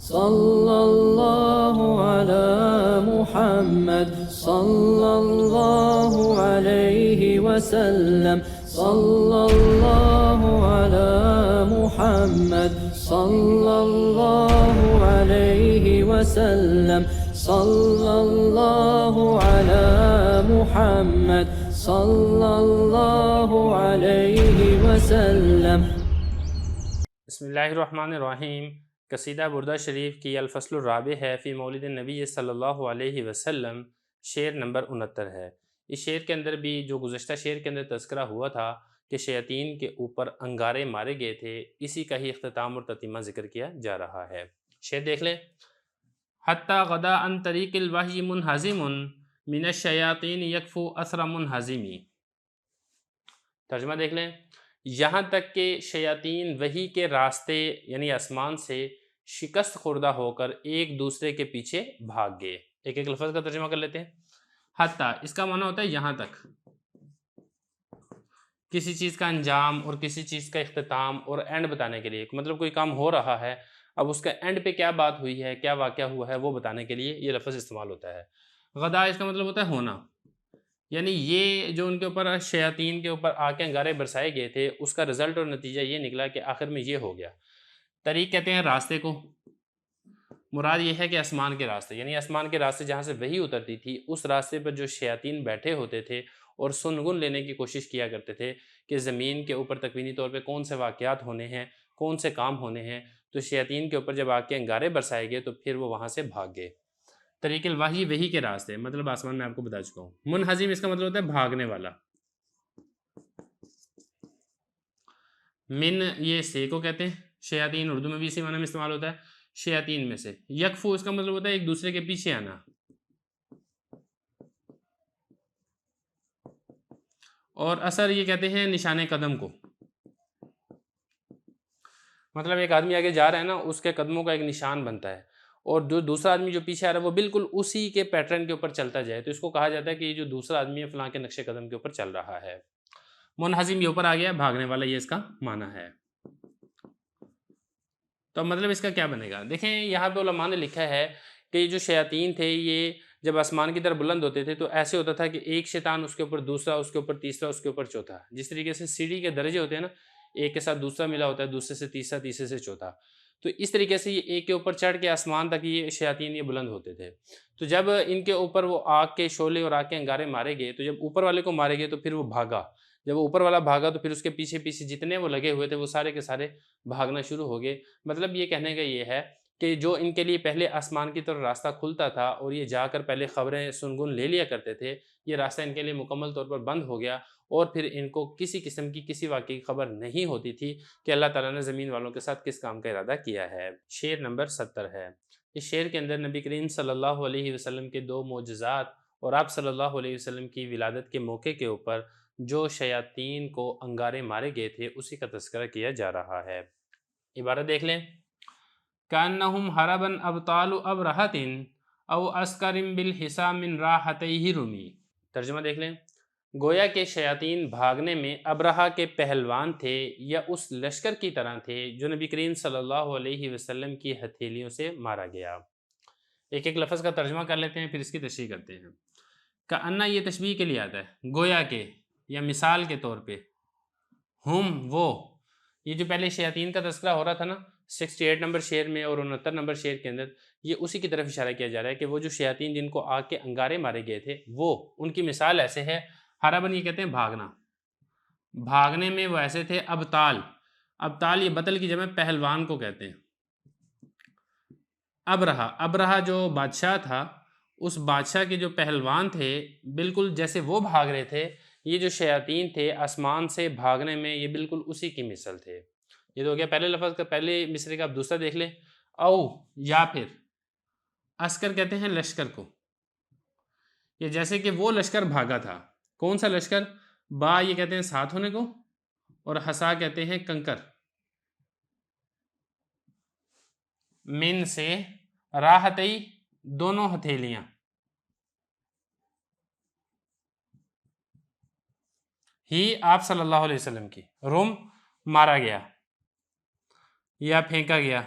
صلی اللہ علی محمد صلی اللہ علیہ وسلم صلی اللہ علی محمد صلی اللہ علیہ وسلم صلی اللہ علی محمد صلی اللہ علیہ وسلم۔ بسم اللہ الرحمن الرحیم۔ قصیدہ بردہ شریف کی الفصل الرابع ہے فی مولد النبی صلی اللہ علیہ وسلم، شعر نمبر 69 ہے۔ اس شعر کے اندر بھی جو گزشتہ شعر کے اندر تذکرہ ہوا تھا کہ شیاطین کے اوپر انگارے مارے گئے تھے، اسی کا ہی اختتام اور تتمہ ذکر کیا جا رہا ہے۔ شعر دیکھ لیں۔ حتی غدا عن طریق الوحی منہزم من الشیاطین یکفو اثر منہزمی۔ ترجمہ دیکھ لیں۔ یہاں تک کہ شیاطین وحی کے راستے یعنی آسمان سے شکست خوردہ ہو کر ایک دوسرے کے پیچھے بھاگ گئے۔ ایک ایک لفظ کا ترجمہ کر لیتے ہیں۔ حتی اس کا معنی ہوتا ہے یہاں تک، کسی چیز کا انجام اور کسی چیز کا اختتام اور اینڈ بتانے کے لیے، مطلب کوئی کام ہو رہا ہے، اب اس کا اینڈ پہ کیا بات ہوئی ہے، کیا واقعہ ہوا ہے، وہ بتانے کے لیے یہ لفظ استعمال ہوتا ہے۔ غدا اس کا مطلب ہوتا ہے ہونا، یعنی یہ جو ان کے اوپر شیاطین کے اوپر آ کے انگارے برسائے گئے تھے، اس کا رزلٹ اور نتیجہ یہ نکلا کہ آخر میں یہ ہو گیا۔ طریق کہتے ہیں راستے کو، مراد یہ ہے کہ آسمان کے راستے، یعنی آسمان کے راستے جہاں سے وحی اترتی تھی، اس راستے پر جو شیاطین بیٹھے ہوتے تھے اور سنگن لینے کی کوشش کیا کرتے تھے کہ زمین کے اوپر تکوینی طور پہ کون سے واقعات ہونے ہیں، کون سے کام ہونے ہیں، تو شیاطین کے اوپر جب آ کے انگارے برسائے گئے تو پھر وہ وہاں سے بھاگ گئے۔ طریق الوحی وحی کے راستے، مطلب آسمان میں آپ کو بتا چکا ہوں۔ منہزم اس کا مطلب ہوتا ہے بھاگنے والا۔ من یہ سے کو کہتے ہیں، شیاطین اردو میں بھی اسی معنی میں استعمال ہوتا ہے، شیاطین میں سے۔ یکفو اس کا مطلب ہوتا ہے ایک دوسرے کے پیچھے آنا۔ اور اثر یہ کہتے ہیں نشان قدم کو، مطلب ایک آدمی آگے جا رہا ہے نا، اس کے قدموں کا ایک نشان بنتا ہے، اور جو دوسرا آدمی جو پیچھے آ رہا ہے وہ بالکل اسی کے پیٹرن کے اوپر چلتا جائے، تو اس کو کہا جاتا ہے کہ یہ جو دوسرا آدمی ہے فلاں کے نقش قدم کے اوپر چل رہا ہے۔ منہزم یہ اوپر آ گیا، بھاگنے والا، یہ اس کا معنی ہے۔ تو مطلب اس کا کیا بنے گا؟ دیکھیں یہاں پہ علماء نے لکھا ہے کہ یہ جو شیاطین تھے یہ جب آسمان کی طرف بلند ہوتے تھے تو ایسے ہوتا تھا کہ ایک شیطان اس کے اوپر دوسرا، اس کے اوپر تیسرا، اس کے اوپر چوتھا، جس طریقے سے سیڑھی کے درجے ہوتے ہیں نا، ایک کے ساتھ دوسرا ملا ہوتا ہے، دوسرے سے تیسرا، تیسرے سے چوتھا، تو اس طریقے سے یہ ایک کے اوپر چڑھ کے آسمان تک یہ شیاطین یہ بلند ہوتے تھے۔ تو جب ان کے اوپر وہ آگ کے شعلے اور آگ کے انگارے مارے گئے، تو جب اوپر والے کو مارے گئے تو پھر وہ بھاگا، جب وہ اوپر والا بھاگا تو پھر اس کے پیچھے پیچھے جتنے وہ لگے ہوئے تھے وہ سارے کے سارے بھاگنا شروع ہو گئے۔ مطلب یہ کہنے کا یہ ہے کہ جو ان کے لیے پہلے آسمان کی طرف راستہ کھلتا تھا اور یہ جا کر پہلے خبریں سنگن لے لیا کرتے تھے، یہ راستہ ان کے لیے مکمل طور پر بند ہو گیا، اور پھر ان کو کسی قسم کی کسی واقعی خبر نہیں ہوتی تھی کہ اللہ تعالیٰ نے زمین والوں کے ساتھ کس کام کا ارادہ کیا ہے۔ شعر نمبر 70 ہے۔ اس شعر کے اندر نبی کریم صلی اللہ علیہ وسلم کے دو معجزات اور آپ صلی اللہ علیہ وسلم کی ولادت کے موقع کے اوپر جو شیاطین کو انگارے مارے گئے تھے اسی کا تذکرہ کیا جا رہا ہے۔ عبارت دیکھ لیں۔ کأنہم حربا ابطال ابرہۃ او عسکر بالحسام من راحتیہ رمی۔ ترجمہ دیکھ لیں۔ گویا کہ شیاطین بھاگنے میں ابرہہ کے پہلوان تھے یا اس لشکر کی طرح تھے جو نبی کریم صلی اللہ علیہ وسلم کی ہتھیلیوں سے مارا گیا۔ ایک ایک لفظ کا ترجمہ کر لیتے ہیں پھر اس کی تشریح کرتے ہیں۔ کأنہ یہ تشبیہ کے لیے آتا ہے، گویا کہ یا مثال کے طور پہ، ہم وہ، یہ جو پہلے شیاطین کا تذکرہ ہو رہا تھا نا 68 نمبر شعر میں اور 69 نمبر شعر کے اندر، یہ اسی کی طرف اشارہ کیا جا رہا ہے کہ وہ جو شیاطین جن کو آگ کے انگارے مارے گئے تھے وہ ان کی مثال ایسے ہے۔ حربن یہ کہتے ہیں بھاگنا، بھاگنے میں وہ ایسے تھے۔ ابطال، ابطال یہ بطل کی جمع پہلوان کو کہتے ہیں۔ ابرہہ، ابرہہ جو بادشاہ تھا اس بادشاہ کے جو پہلوان تھے بالکل جیسے وہ بھاگ رہے تھے، یہ جو شیاطین تھے آسمان سے بھاگنے میں یہ بالکل اسی کی مثل تھے۔ یہ تو ہو گیا پہلے لفظ کا، پہلے مصرے کا، اب دوسرا دیکھ لیں۔ او یا پھر، عسکر کہتے ہیں لشکر کو، یہ جیسے کہ وہ لشکر بھاگا تھا۔ کون سا لشکر؟ با یہ کہتے ہیں ساتھ ہونے کو، اور حسا کہتے ہیں کنکر۔ من سے، راحتی دونوں ہتھیلیاں، ہی آپ صلی اللہ علیہ وسلم کی، رم مارا گیا یا پھینکا گیا۔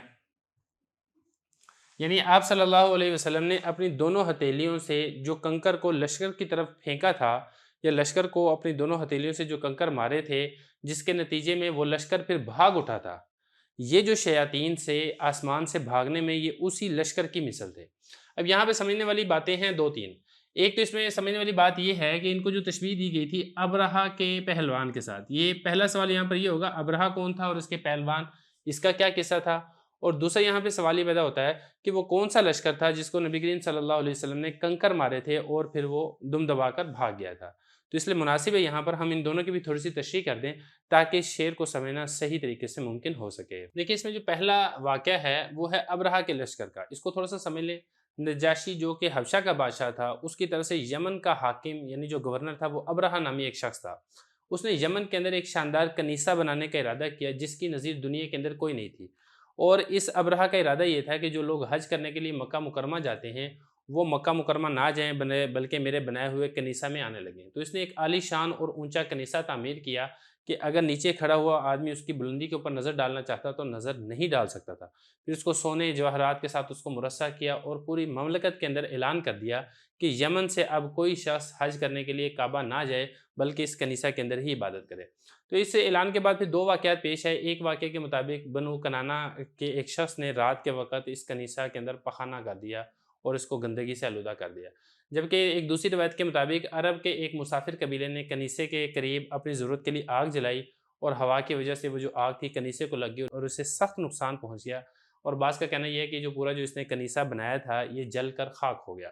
یعنی آپ صلی اللہ علیہ وسلم نے اپنی دونوں ہتھیلیوں سے جو کنکر کو لشکر کی طرف پھینکا تھا، یا لشکر کو اپنی دونوں ہتھیلیوں سے جو کنکر مارے تھے، جس کے نتیجے میں وہ لشکر پھر بھاگ اٹھا تھا، یہ جو شیاطین سے آسمان سے بھاگنے میں یہ اسی لشکر کی مثل تھے۔ اب یہاں پہ سمجھنے والی باتیں ہیں دو تین۔ ایک تو اس میں سمجھنے والی بات یہ ہے کہ ان کو جو تشبیہ دی گئی تھی ابرہہ کے پہلوان کے ساتھ، یہ پہلا سوال یہاں پر یہ ہوگا ابرہہ کون تھا اور اس کے پہلوان، اس کا کیا قصہ تھا؟ اور دوسرا یہاں پہ سوال یہ پیدا ہوتا ہے کہ وہ کون سا لشکر تھا جس کو نبی کریم صلی اللہ علیہ وسلم نے کنکر مارے تھے اور پھر وہ دم دبا کر بھاگ گیا تھا؟ تو اس لیے مناسب ہے یہاں پر ہم ان دونوں کی بھی تھوڑی سی تشریح کر دیں تاکہ اس شعر کو سمجھنا صحیح طریقے سے ممکن ہو سکے۔ دیکھیں اس میں جو پہلا واقعہ ہے وہ ہے ابرہہ کے لشکر کا، اس کو تھوڑا سا سمجھ لیں۔ نجاشی جو کہ حبشہ کا بادشاہ تھا، اس کی طرف سے یمن کا حاکم یعنی جو گورنر تھا وہ ابرہہ نامی ایک شخص تھا۔ اس نے یمن کے اندر ایک شاندار کنیسہ بنانے کا ارادہ کیا جس کی نظیر دنیا کے اندر کوئی نہیں تھی، اور اس ابرہہ کا ارادہ یہ تھا کہ جو لوگ حج کرنے کے لیے مکہ مکرمہ جاتے ہیں وہ مکہ مکرمہ نہ جائیں بلکہ میرے بنائے ہوئے کنیسہ میں آنے لگیں۔ تو اس نے ایک عالی شان اور اونچا کنیسہ تعمیر کیا کہ اگر نیچے کھڑا ہوا آدمی اس کی بلندی کے اوپر نظر ڈالنا چاہتا تو نظر نہیں ڈال سکتا تھا۔ پھر اس کو سونے جواہرات کے ساتھ اس کو مرصع کیا اور پوری مملکت کے اندر اعلان کر دیا کہ یمن سے اب کوئی شخص حج کرنے کے لیے کعبہ نہ جائے بلکہ اس کنیسہ کے اندر ہی عبادت کرے۔ تو اس اعلان کے بعد پھر دو واقعات پیش آئے۔ ایک واقعے کے مطابق بنو کنانا کے ایک شخص نے رات کے وقت اس کنیسہ کے اندر پخانہ کر دیا اور اس کو گندگی سے آلودہ کر دیا، جبکہ ایک دوسری روایت کے مطابق عرب کے ایک مسافر قبیلے نے کنیسے کے قریب اپنی ضرورت کے لیے آگ جلائی اور ہوا کی وجہ سے وہ جو آگ تھی کنیسے کو لگ گئی اور اسے سخت نقصان پہنچ گیا، اور بعض کا کہنا یہ ہے کہ جو پورا جو اس نے کنیسہ بنایا تھا یہ جل کر خاک ہو گیا۔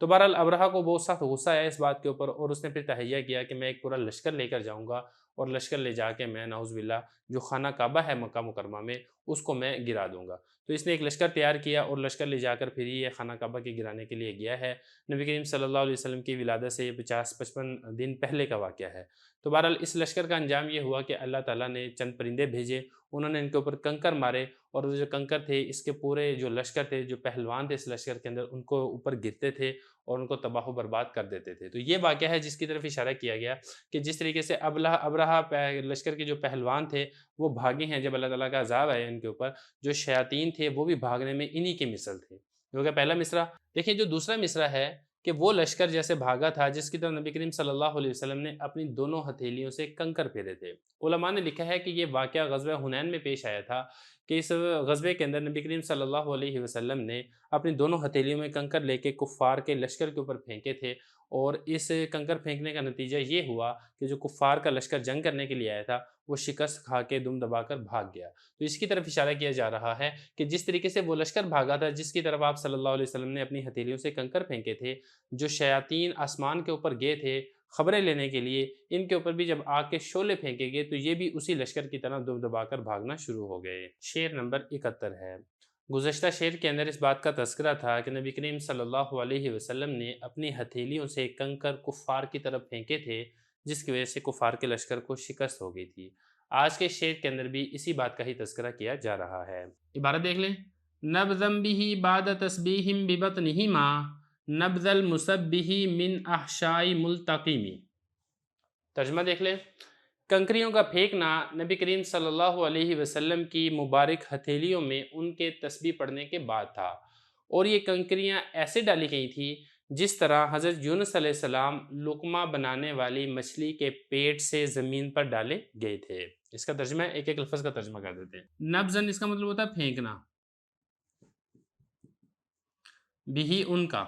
تو بہرحال ابرہہ کو بہت سخت غصہ آیا اس بات کے اوپر، اور اس نے پھر تہیہ کیا کہ میں ایک پورا لشکر لے کر جاؤں گا اور لشکر لے جا کے میں نعوذ باللہ جو خانہ کعبہ ہے مکہ مکرمہ میں اس کو میں گرا دوں گا۔ تو اس نے ایک لشکر تیار کیا اور لشکر لے جا کر پھر یہ خانہ کعبہ کے گرانے کے لیے گیا ہے۔ نبی کریم صلی اللہ علیہ وسلم کی ولادت سے یہ 50-55 دن پہلے کا واقعہ ہے۔ تو بہرحال اس لشکر کا انجام یہ ہوا کہ اللہ تعالیٰ نے چند پرندے بھیجے، انہوں نے ان کے اوپر کنکر مارے، اور وہ جو کنکر تھے اس کے پورے جو لشکر تھے، جو پہلوان تھے اس لشکر کے اندر، ان کو اوپر گرتے تھے اور ان کو تباہ و برباد کر دیتے تھے۔ تو یہ واقعہ ہے جس کی طرف اشارہ کیا گیا کہ جس طریقے سے ابرہہ لشکر کے جو پہلوان تھے وہ بھاگے ہیں جب اللہ تعالیٰ کا عذاب آیا ان کے اوپر، جو شیاطین تھے وہ بھی بھاگنے میں انہی کے مثل تھے۔ یہ ہو گیا پہلا مصرع۔ دیکھیں جو دوسرا مصرع ہے کہ وہ لشکر جیسے بھاگا تھا جس کی طرف نبی کریم صلی اللہ علیہ وسلم نے اپنی دونوں ہتھیلیوں سے کنکر پھیرے تھے۔ علماء نے لکھا ہے کہ یہ واقعہ غزوہ حنین میں پیش آیا تھا کہ اس غزوے کے اندر نبی کریم صلی اللہ علیہ وسلم نے اپنی دونوں ہتھیلیوں میں کنکر لے کے کفار کے لشکر کے اوپر پھینکے تھے، اور اس کنکر پھینکنے کا نتیجہ یہ ہوا کہ جو کفار کا لشکر جنگ کرنے کے لیے آیا تھا وہ شکست کھا کے دم دبا کر بھاگ گیا۔ تو اس کی طرف اشارہ کیا جا رہا ہے کہ جس طریقے سے وہ لشکر بھاگا تھا جس کی طرف آپ صلی اللہ علیہ وسلم نے اپنی ہتھیلیوں سے کنکر پھینکے تھے، جو شیاطین آسمان کے اوپر گئے تھے خبریں لینے کے لیے، ان کے اوپر بھی جب آگ کے شعلے پھینکے گئے تو یہ بھی اسی لشکر کی طرح دم دبا کر بھاگنا شروع ہو گئے۔ شعر نمبر 71 ہے۔ گزشتہ شعر کے اندر اس بات کا تذکرہ تھا کہ نبی کریم صلی اللہ علیہ وسلم نے اپنی ہتھیلیوں سے کنکر کفار کی طرف پھینکے تھے جس کی وجہ سے کفار کے لشکر کو شکست ہو گئی تھی۔ آج کے شعر کے اندر بھی اسی بات کا ہی تذکرہ کیا جا رہا ہے۔ عبارت دیکھ لیں۔ نبذم به بعد تسبیح ببطنہما نبذ المسبح من احشاء ملتقم۔ ترجمہ دیکھ لیں۔ کنکریوں کا پھینکنا نبی کریم صلی اللہ علیہ وسلم کی مبارک ہتھیلیوں میں ان کے تسبیح پڑھنے کے بعد تھا، اور یہ کنکریاں ایسے ڈالی گئی تھی جس طرح حضرت یونس علیہ السلام لقمہ بنانے والی مچھلی کے پیٹ سے زمین پر ڈالے گئے تھے۔ اس کا ترجمہ ایک ایک لفظ کا ترجمہ کر دیتے ہیں۔ نبذن اس کا مطلب ہوتا ہے پھینکنا، بھی ان کا،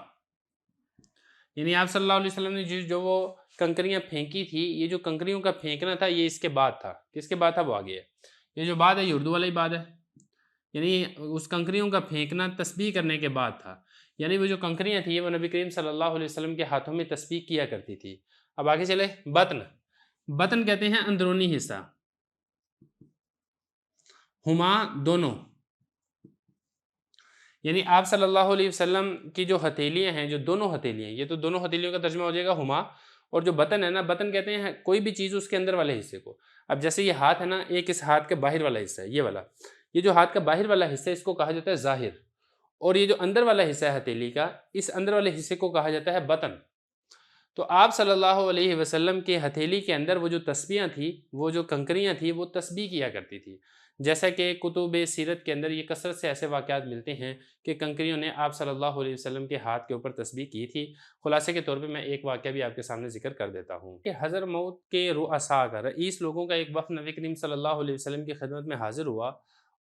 یعنی آپ صلی اللہ علیہ وسلم نے جو وہ کنکریاں پھینکی تھی، یہ جو کنکریوں کا پھینکنا تھا یہ اس کے بعد تھا۔ کس کے بعد تھا؟ وہ آگے ہے۔ یہ جو بعد ہے یہ اردو والا ہی بعد ہے، یعنی اس کنکریوں کا پھینکنا تسبیح کرنے کے بعد تھا، یعنی وہ جو کنکریاں تھیں وہ نبی کریم صلی اللہ علیہ وسلم کے ہاتھوں میں تسبیح کیا کرتی تھی۔ اب آگے چلے۔ بطن کہتے ہیں اندرونی حصہ، ہما دونوں، یعنی آپ صلی اللہ علیہ وسلم کی جو ہتھیلیاں ہیں، جو دونوں ہتھیلیاں، یہ تو دونوں ہتھیلیوں کا ترجمہ ہو جائے گا ہما، اور جو بطن ہے نا، بطن کہتے ہیں کوئی بھی چیز اس کے اندر والے حصے کو۔ اب جیسے یہ ہاتھ ہے نا، ایک اس ہاتھ کے باہر والا حصہ ہے یہ والا، یہ جو ہاتھ کا باہر والا حصہ ہے اس کو کہا جاتا ہے ظاہر، اور یہ جو اندر والا حصہ ہے ہتھیلی کا، اس اندر والے حصے کو کہا جاتا ہے بطن۔ تو آپ صلی اللہ علیہ وسلم کے ہتھیلی کے اندر وہ جو تسبیحاں تھیں، وہ جو کنکریاں تھیں وہ تسبیح کیا کرتی تھی، جیسا کہ کتب سیرت کے اندر یہ کثرت سے ایسے واقعات ملتے ہیں کہ کنکریوں نے آپ صلی اللہ علیہ وسلم کے ہاتھ کے اوپر تسبیح کی تھی۔ خلاصے کے طور پہ میں ایک واقعہ بھی آپ کے سامنے ذکر کر دیتا ہوں کہ حضرموت کے رؤساء کا رئیس لوگوں کا ایک وفد نبی کریم صلی اللہ علیہ وسلم کی خدمت میں حاضر ہوا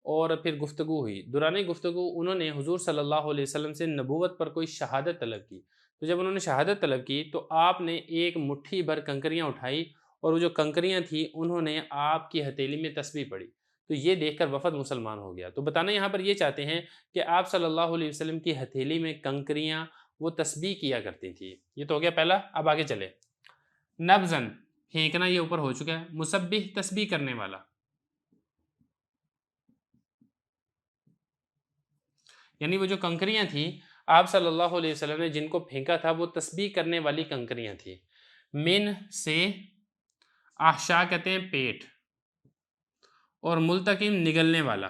اور پھر گفتگو ہوئی۔ دوران گفتگو انہوں نے حضور صلی اللہ علیہ وسلم سے نبوت پر کوئی شہادت طلب کی۔ تو جب انہوں نے شہادت طلب کی تو آپ نے ایک مٹھی بھر کنکریاں اٹھائی اور وہ جو کنکریاں تھیں انہوں نے آپ کی ہتھیلی میں تسبیح پڑھی۔ تو یہ دیکھ کر وفد مسلمان ہو گیا۔ تو بتانا یہاں پر یہ چاہتے ہیں کہ آپ صلی اللہ علیہ وسلم کی ہتھیلی میں کنکریاں وہ تسبیح کیا کرتی تھی۔ یہ تو ہو گیا پہلا، اب آگے چلے۔ نبزن پھینکنا، یہ اوپر ہو چکا ہے۔ مسبح تسبیح کرنے والا، یعنی وہ جو کنکریاں تھیں آپ صلی اللہ علیہ وسلم نے جن کو پھینکا تھا وہ تسبیح کرنے والی کنکریاں تھیں۔ من سے، احشا کہتے ہیں پیٹ، اور ملتقم نگلنے والا،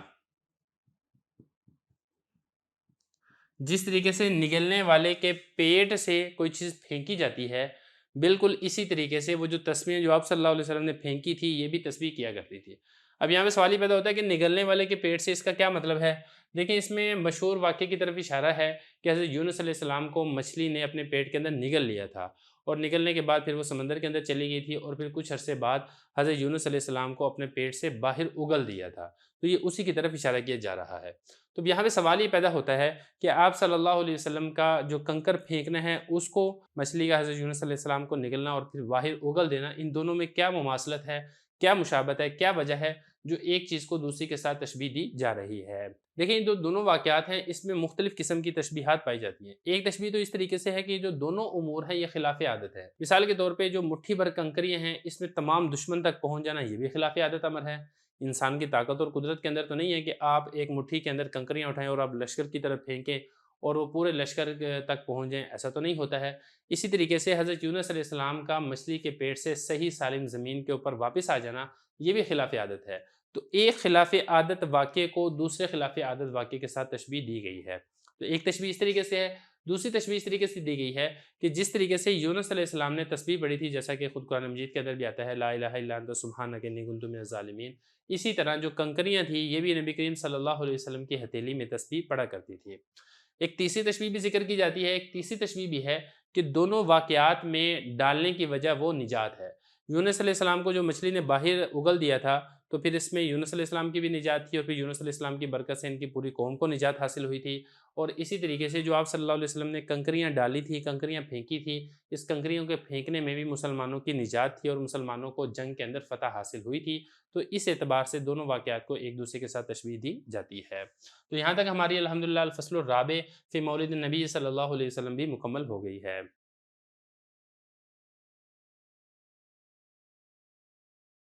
جس طریقے سے نگلنے والے کے پیٹ سے کوئی چیز پھینکی جاتی ہے، بالکل اسی طریقے سے وہ جو تسبیح جو آپ صلی اللہ علیہ وسلم نے پھینکی تھی یہ بھی تسبیح کیا کرتی تھی۔ اب یہاں پہ سوال ہی پیدا ہوتا ہے کہ نگلنے والے کے پیٹ سے اس کا کیا مطلب ہے؟ دیکھیں اس میں مشہور واقعے کی طرف اشارہ ہے کہ حضرت یونس علیہ السلام کو مچھلی نے اپنے پیٹ کے اندر نگل لیا تھا، اور نگلنے کے بعد پھر وہ سمندر کے اندر چلی گئی تھی، اور پھر کچھ عرصے بعد حضرت یونس علیہ السلام کو اپنے پیٹ سے باہر اگل دیا تھا۔ تو یہ اسی کی طرف اشارہ کیا جا رہا ہے۔ تو یہاں پہ سوال یہ پیدا ہوتا ہے کہ آپ صلی اللہ علیہ وسلم کا جو کنکر پھینکنا ہے اس کو مچھلی کا حضرت یونس علیہ السلام کو نگلنا اور پھر باہر اگل دینا، ان دونوں میں کیا مماثلت ہے، کیا مشابہت ہے، کیا وجہ ہے جو ایک چیز کو دوسری کے ساتھ تشبیہ دی جا رہی ہے؟ دیکھیں جو دونوں واقعات ہیں اس میں مختلف قسم کی تشبیہات پائی جاتی ہیں۔ ایک تشبیہ تو اس طریقے سے ہے کہ جو دونوں امور ہیں یہ خلاف عادت ہے۔ مثال کے طور پہ جو مٹھی بھر کنکریاں ہیں اس میں تمام دشمن تک پہنچ جانا یہ بھی خلاف عادت امر ہے۔ انسان کی طاقت اور قدرت کے اندر تو نہیں ہے کہ آپ ایک مٹھی کے اندر کنکریاں اٹھائیں اور آپ لشکر کی طرف پھینکیں اور وہ پورے لشکر تک پہنچ جائیں، ایسا تو نہیں ہوتا ہے۔ اسی طریقے سے حضرت یونس علیہ السلام کا مچھلی کے پیٹ سے صحیح سالم زمین کے اوپر واپس آ جانا یہ بھی خلاف عادت ہے۔ تو ایک خلاف عادت واقعے کو دوسرے خلاف عادت واقعے کے ساتھ تشبیہ دی گئی ہے۔ تو ایک تشبیہ اس طریقے سے ہے، دوسری تشبیہ اس طریقے سے دی گئی ہے کہ جس طریقے سے یونس علیہ السلام نے تسبیح پڑھی تھی، جیسا کہ خود قرآن مجید کے اندر بھی آتا ہے لا الہ الا انت سبحانک انی کنت من الظالمین، اسی طرح جو کنکریاں تھیں یہ بھی نبی کریم صلی اللہ علیہ وسلم کی ہتھیلی میں تسبیح پڑھا کرتی تھی۔ ایک تیسری تشبیہ بھی ذکر کی جاتی ہے، ایک تیسری تشبیہ بھی ہے کہ دونوں واقعات میں ڈالنے کی وجہ وہ نجات ہے۔ یونس علیہ السلام کو جو مچھلی نے باہر اگل دیا تھا تو پھر اس میں یونس علیہ السلام کی بھی نجات تھی، اور پھر یونس علیہ السلام کی برکت سے ان کی پوری قوم کو نجات حاصل ہوئی تھی۔ اور اسی طریقے سے جو آپ صلی اللہ علیہ وسلم نے کنکریاں ڈالی تھی، کنکریاں پھینکی تھی، اس کنکریوں کے پھینکنے میں بھی مسلمانوں کی نجات تھی اور مسلمانوں کو جنگ کے اندر فتح حاصل ہوئی تھی۔ تو اس اعتبار سے دونوں واقعات کو ایک دوسرے کے ساتھ تشبیہ دی جاتی ہے۔ تو یہاں تک ہماری الحمدللہ الفصل الرابع فی مولد النبی صلی اللہ علیہ وسلم بھی مکمل ہو گئی ہے۔